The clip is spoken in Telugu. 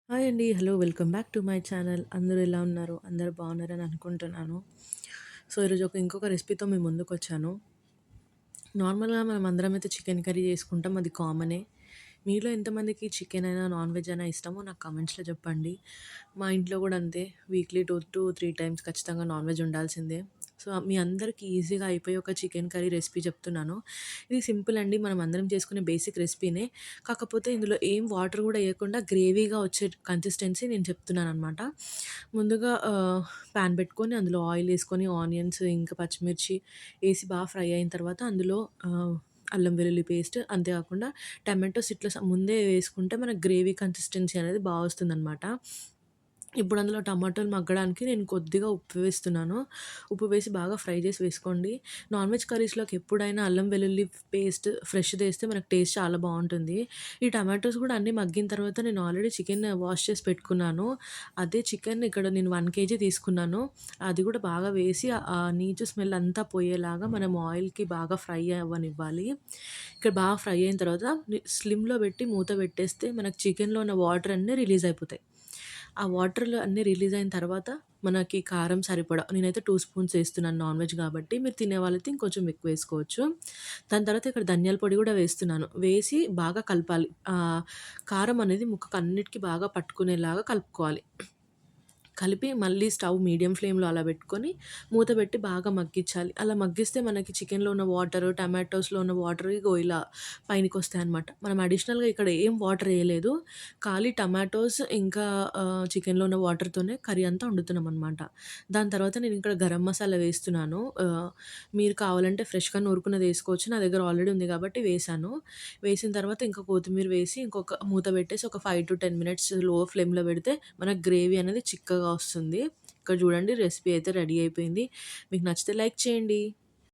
హాయ్ అండి. Hello. Welcome back to my channel. అందరూ ఎలా ఉన్నారు? అందరూ బాగున్నారని అనుకుంటున్నాను. ఈరోజు ఇంకొక రెసిపీతో మీ ముందుకొచ్చాను. నార్మల్‌గా మనం అందరం అయితే చికెన్ కర్రీ చేసుకుంటాం. అది కామనే. మీలో ఎంతమందికి చికెన్ అయినా, నాన్ వెజ్ అయినా ఇష్టమో నాకు కామెంట్స్‌లో చెప్పండి. మా ఇంట్లో కూడా అంతే. వీక్లీ 2-3 టైమ్స్ ఖచ్చితంగా నాన్ వెజ్ ఉండాల్సిందే. మీ అందరికి ఈజీగా అయిపోయే ఒక చికెన్ కర్రీ రెసిపీ చెప్తున్నాను. ఇది సింపుల్ అండి. మనం అందరం చేసుకునే బేసిక్ రెసిపీనే. కాకపోతే ఇందులో ఏం వాటర్ కూడా ఎయకుండా గ్రేవీగా వచ్చే కన్సిస్టెన్సీ నేను చెప్తున్నాననమాట. ముందుగా పాన్ పెట్టుకొని అందులో ఆయిల్ ఏసుకొని ఆనియన్స్ ఇంకా పచ్చిమిర్చి ఏసి బాగా ఫ్రై అయిన తర్వాత అందులో అల్లం వెల్లుల్లి పేస్ట్, అంతే కాకుండా టమాటోస్ ఇట్లా ముందే వేసుకుంటే మనకు గ్రేవీ కన్సిస్టెన్సీ అనేది బా వస్తుందనమాట. ఇప్పుడు అందులో టమాటాలు మగ్గడానికి నేను కొద్దిగా ఉప్పు వేస్తున్నాను. ఉప్పు వేసి బాగా ఫ్రై చేసి వేసుకోండి. నాన్ వెజ్ కర్రీస్‌లోకి ఎప్పుడైనా అల్లం వెల్లుల్లి పేస్ట్ ఫ్రెష్‌దేస్తే మనకు టేస్ట్ చాలా బావుంటుంది. ఈ టమాటోస్ కూడా అన్నీ మగ్గిన తర్వాత నేను ఆల్రెడీ చికెన్ వాష్ చేసి పెట్టుకున్నాను. అదే చికెన్ ఇక్కడ నేను 1 కేజీ తీసుకున్నాను. అది కూడా బాగా వేసి ఆ నీచు స్మెల్ అంతా పోయేలాగా మనం ఆయిల్‌కి బాగా ఫ్రై అవ్వనివ్వాలి. ఇక్కడ బాగా ఫ్రై అయిన తర్వాత స్లిమ్‌లో పెట్టి మూత పెట్టేస్తే మనకు చికెన్‌లో ఉన్న వాటర్ అన్నీ రిలీజ్ అయిపోతాయి. ఆ వాటర్‌లో అన్నీ రిలీజ్ అయిన తర్వాత మనకి కారం సరిపడా నేనైతే 2 స్పూన్స్ ఏస్తున్నాను నాన్ వెజ్ కాబట్టి. మీరు తినే వాళ్ళైతే ఇంకొంచెం ఎక్కువేసుకోవచ్చు. దాని తర్వాత ఇక్కడ ధనియాల పొడి గూడా వేస్తున్నాను. వేసి బాగా కలపాలి. కారం అనేది ముక్కకన్నిటికి బాగా పట్టుకునేలాగా కలుపుకోవాలి. కలిపి మళ్ళీ స్టవ్ మీడియం ఫ్లేమ్‌లో అలా పెట్టుకొని మూత పెట్టి బాగా మగ్గిచ్చాలి. అలా మగ్గిస్తే మనకి చికెన్‌లో ఉన్న వాటరు, టమాటోస్‌లో ఉన్న వాటర్ ఇగో ఇలా పైనకొస్తాయన్నమాట. మనం అడిషనల్‌గా ఇక్కడ ఏం వాటర్ ఎయలేదు. ఖాళీ టమాటోస్ ఇంకా చికెన్‌లో ఉన్న వాటర్‌తోనే కర్రీ అంతా వండుతున్నామనమాట. దాని తర్వాత నేను ఇక్కడ గరం మసాలా వేస్తున్నాను. మీరు కావాలంటే ఫ్రెష్‌గా నూరుకున్నది ఏసుకోవచ్చు. నా దగ్గర ఆల్రెడీ ఉంది కాబట్టి వేశాను. వేసిన తర్వాత ఇంకా కొత్తిమీర వేసి ఇంకొక మూత పెట్టేసి ఒక 5-10 మినిట్స్ లో ఫ్లేమ్‌లో పెడితే మనకు గ్రేవీ అనేది చిక్కగా వస్తుంది. ఇక్కడ చూడండి రెసిపీ అయితే రెడీ అయిపోయింది. మీకు నచ్చితే లైక్ చేయండి.